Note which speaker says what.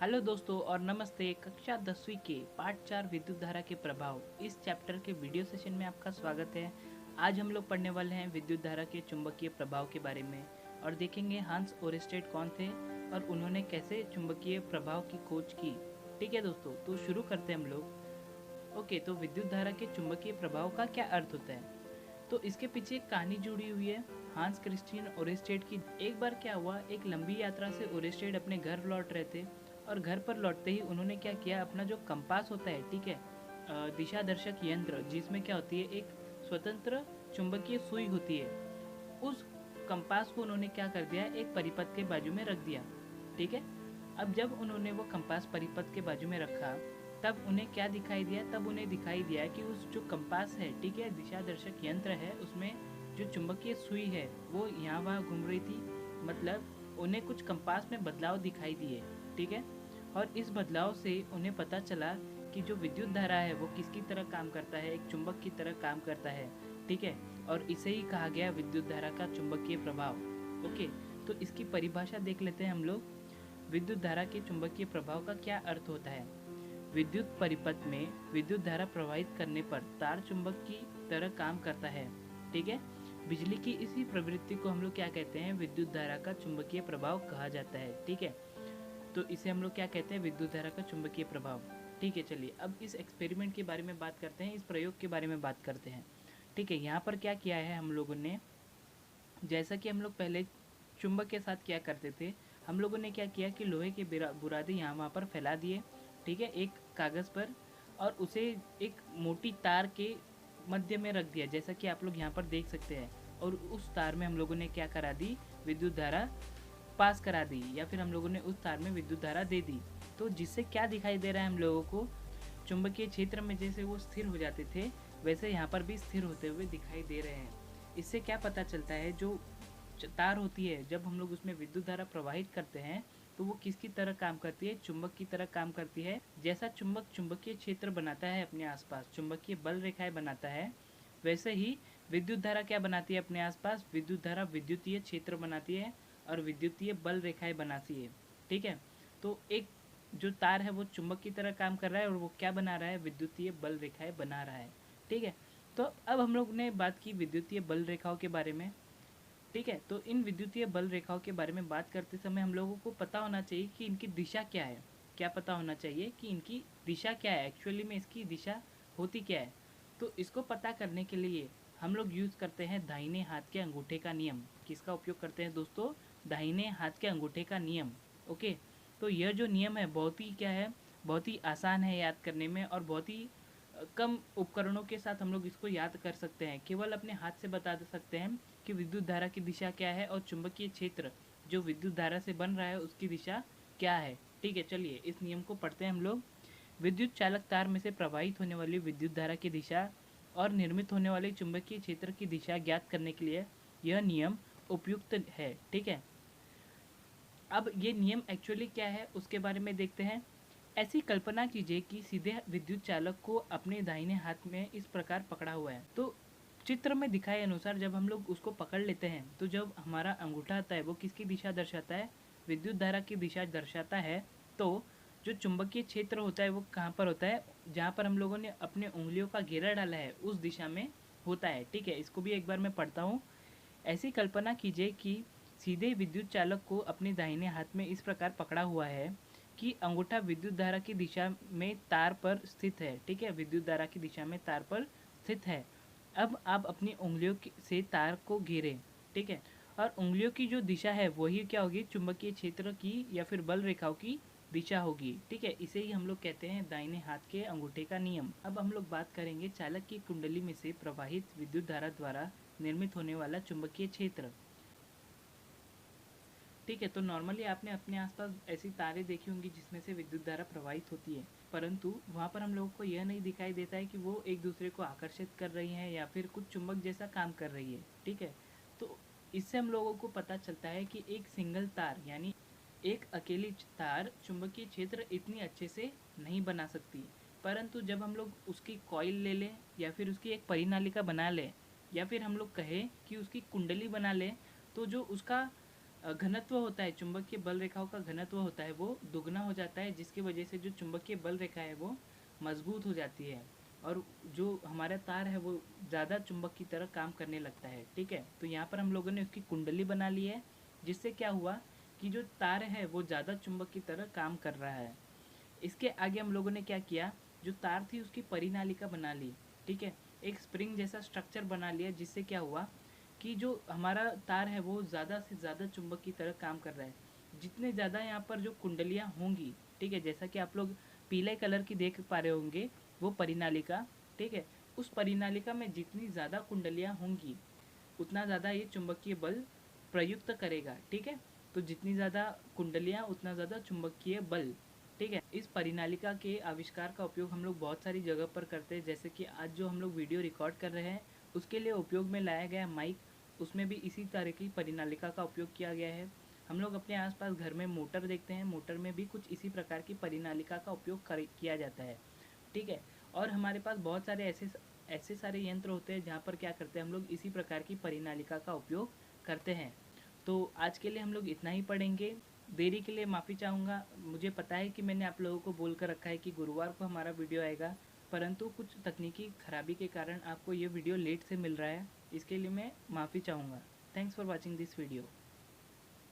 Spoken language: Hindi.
Speaker 1: हेलो दोस्तों और नमस्ते। कक्षा 10वीं के पाठ 4 विद्युत धारा के प्रभाव इस चैप्टर के वीडियो सेशन में आपका स्वागत है। आज हम लोग पढ़ने वाले हैं विद्युत धारा के चुंबकीय प्रभाव के बारे में और देखेंगे हांस ओरेस्टेड कौन थे और उन्होंने कैसे चुंबकीय प्रभाव की खोज की। ठीक है दोस्तों, तो शुरू करते हैं हम लोग। ओके, तो विद्युत धारा के चुंबकीय प्रभाव का क्या अर्थ होता है? तो इसके पीछे एक कहानी जुड़ी हुई है हांस क्रिस्टियन ओरेस्टेड की। एक बार क्या हुआ, एक लंबी यात्रा से ओरेस्टेड अपने घर लौट रहे थे और घर पर लौटते ही उन्होंने क्या किया, अपना जो कंपास होता है, ठीक है, दिशा दर्शक यंत्र जिसमें क्या होती है, एक स्वतंत्र चुंबकीय सुई होती है, उस कंपास को उन्होंने क्या कर दिया, एक परिपथ के बाजू में रख दिया। ठीक है, अब जब उन्होंने वो कंपास परिपथ के बाजू में रखा तब उन्हें क्या दिखाई दिया, तब उन्हें दिखाई दिया कि उस जो कंपास है, ठीक है, दिशा दर्शक यंत्र है, उसमें जो चुंबकीय सुई है वो यहाँ वहाँ घूम रही थी। मतलब उन्हें कुछ कंपास में बदलाव दिखाई दिए। ठीक है, और इस बदलाव से उन्हें पता चला कि जो विद्युत धारा है वो किसकी तरह काम करता है, एक चुंबक की तरह काम करता है। ठीक है, और इसे ही कहा गया विद्युत धारा का चुंबकीय प्रभाव। ओके, तो इसकी परिभाषा देख लेते हैं हम लोग। विद्युत धारा के चुंबकीय प्रभाव का क्या अर्थ होता है? विद्युत परिपथ में विद्युत धारा प्रवाहित करने पर तार चुंबक की तरह काम करता है। ठीक है, बिजली की इसी प्रवृत्ति को हम लोग क्या कहते हैं, विद्युत धारा का चुंबकीय प्रभाव कहा जाता है। ठीक है, तो इसे हम लोग क्या कहते हैं, विद्युत धारा का चुंबकीय प्रभाव। ठीक है, चलिए अब इस एक्सपेरिमेंट के बारे में बात करते हैं, इस प्रयोग के बारे में बात करते हैं। ठीक है, यहाँ पर क्या किया है हम लोगों ने, जैसा कि हम लोग पहले चुंबक के साथ क्या करते थे, हम लोगों ने क्या किया कि लोहे के बुरादे यहाँ वहाँ पर फैला दिए। ठीक है, एक कागज़ पर, और उसे एक मोटी तार के मध्य में रख दिया, जैसा कि आप लोग यहाँ पर देख सकते हैं। और उस तार में हम लोगों ने क्या करा दी, विद्युत धारा पास करा दी, या फिर हम लोगों ने उस तार में विद्युत धारा दे दी। तो जिससे क्या दिखाई दे रहा है हम लोगों को, चुंबकीय क्षेत्र में जैसे वो स्थिर हो जाते थे वैसे यहाँ पर भी स्थिर होते हुए दिखाई दे रहे हैं। इससे क्या पता चलता है, जो तार होती है जब हम लोग उसमें विद्युत धारा प्रवाहित करते हैं तो वो किसकी तरह काम करती है, चुंबक की तरह काम करती है। जैसा चुंबक चुंबकीय क्षेत्र बनाता है अपने आसपास, चुंबकीय बल रेखाएं बनाता है, वैसे ही विद्युत धारा क्या बनाती है अपने आसपास, विद्युत धारा विद्युतीय क्षेत्र बनाती है और विद्युतीय बल रेखाएं बनाती है। ठीक है, तो एक जो तार है वो चुंबक की तरह काम कर रहा है और वो क्या बना रहा है, विद्युतीय बल रेखाएं बना रहा है। ठीक है, तो अब हम लोग ने बात की विद्युतीय बल रेखाओं के बारे में। ठीक है, तो इन विद्युतीय बल रेखाओं के बारे में बात करते समय हम लोगों को पता होना चाहिए कि इनकी दिशा क्या है। क्या पता होना चाहिए कि इनकी दिशा क्या है, एक्चुअली में इसकी दिशा होती क्या है। तो इसको पता करने के लिए हम लोग यूज़ करते हैं दाहिने हाथ के अंगूठे का नियम। किसका उपयोग करते हैं दोस्तों, दाहिने हाथ के अंगूठे का नियम। ओके, तो यह जो नियम है बहुत ही क्या है, बहुत ही आसान है याद करने में, और बहुत ही कम उपकरणों के साथ हम लोग इसको याद कर सकते हैं। केवल अपने हाथ से बता सकते हैं कि विद्युत धारा की दिशा क्या है और चुंबकीय क्षेत्र जो विद्युत धारा से बन रहा है उसकी दिशा क्या है। ठीक है, चलिए इस नियम को पढ़ते हैं हम लोग। विद्युत चालक तार में से प्रवाहित होने वाली विद्युत धारा की दिशा और निर्मित होने वाले चुंबकीय क्षेत्र की दिशा ज्ञात करने के लिए यह नियम उपयुक्त है। ठीक है, अब ये नियम एक्चुअली क्या है उसके बारे में देखते हैं। ऐसी कल्पना कीजिए कि सीधे विद्युत चालक को अपने दाहिने हाथ में इस प्रकार पकड़ा हुआ है। तो चित्र में दिखाए अनुसार जब हम लोग उसको पकड़ लेते हैं तो जब हमारा अंगूठा आता है वो किसकी दिशा दर्शाता है, विद्युत धारा की दिशा दर्शाता है। तो जो चुंबकीय क्षेत्र होता है वो कहाँ पर होता है, जहाँ पर हम लोगों ने अपने उंगलियों का घेरा डाला है उस दिशा में होता है। ठीक है, इसको भी एक बार मैं पढ़ता हूँ। ऐसी कल्पना कीजिए कि सीधे विद्युत चालक को अपने दाहिने हाथ में इस प्रकार पकड़ा हुआ है कि अंगूठा विद्युत धारा की दिशा में तार पर स्थित है। ठीक है, विद्युत धारा की दिशा में तार पर स्थित है। अब आप अपनी उंगलियों से तार को घेरें। ठीक है, और उंगलियों की जो दिशा है वही क्या होगी, चुंबकीय क्षेत्र की या फिर बल रेखाओं की दिशा होगी। ठीक है, इसे ही हम लोग कहते हैं दाहिने हाथ के अंगूठे का नियम। अब हम लोग बात करेंगे चालक की कुंडली में से प्रवाहित विद्युत धारा द्वारा निर्मित होने वाला चुंबकीय क्षेत्र। ठीक है, तो नॉर्मली आपने अपने आसपास ऐसी तारें देखी होंगी जिसमें से विद्युत धारा प्रवाहित होती है, परंतु वहाँ पर हम लोगों को यह नहीं दिखाई देता है कि वो एक दूसरे को आकर्षित कर रही हैं या फिर कुछ चुंबक जैसा काम कर रही है। ठीक है, तो इससे हम लोगों को पता चलता है कि एक सिंगल तार यानी एक अकेली तार चुंबकीय क्षेत्र इतनी अच्छे से नहीं बना सकती, परंतु जब हम लोग उसकी कॉइल ले लें या फिर उसकी एक परिनालिका बना लें या फिर हम लोग कहें कि उसकी कुंडली बना लें, तो जो उसका घनत्व होता है, चुंबकीय बल रेखाओं का घनत्व होता है वो दुगना हो जाता है, जिसकी वजह से जो चुंबकीय बल रेखा है वो मजबूत हो जाती है और जो हमारा तार है वो ज़्यादा चुंबक की तरह काम करने लगता है। ठीक है, तो यहाँ पर हम लोगों ने उसकी कुंडली बना ली है, जिससे क्या हुआ कि जो तार है वो ज़्यादा चुंबक की तरह काम कर रहा है। इसके आगे हम लोगों ने क्या किया, जो तार थी उसकी परिनालिका बना ली। ठीक है, एक स्प्रिंग जैसा स्ट्रक्चर बना लिया, जिससे क्या हुआ कि जो हमारा तार है वो ज़्यादा से ज़्यादा चुंबक की तरह काम कर रहा है। जितने ज़्यादा यहाँ पर जो कुंडलियाँ होंगी, ठीक है, जैसा कि आप लोग पीले कलर की देख पा रहे होंगे वो परिनालिका। ठीक है, उस परिनालिका में जितनी ज़्यादा कुंडलियाँ होंगी उतना ज़्यादा ये चुंबकीय बल प्रयुक्त करेगा। ठीक है, तो जितनी ज़्यादा कुंडलियाँ उतना ज़्यादा चुंबकीय बल। ठीक है, इस परिनालिका के आविष्कार का उपयोग हम लोग बहुत सारी जगह पर करते हैं, जैसे कि आज जो हम लोग वीडियो रिकॉर्ड कर रहे हैं उसके लिए उपयोग में लाया गया माइक, उसमें भी इसी तरह की परिनालिका का उपयोग किया गया है। हम लोग अपने आसपास घर में मोटर देखते हैं, मोटर में भी कुछ इसी प्रकार की परिनालिका का उपयोग किया जाता है। ठीक है, और हमारे पास बहुत सारे ऐसे ऐसे सारे यंत्र होते हैं जहाँ पर क्या करते हैं हम लोग इसी प्रकार की परिनालिका का उपयोग करते हैं। तो आज के लिए हम लोग इतना ही पढ़ेंगे। देरी के लिए माफ़ी चाहूँगा। मुझे पता है कि मैंने आप लोगों को बोल कर रखा है कि गुरुवार को हमारा वीडियो आएगा, परंतु कुछ तकनीकी खराबी के कारण आपको ये वीडियो लेट से मिल रहा है। इसके लिए मैं माफ़ी चाहूँगा। Thanks for watching this video.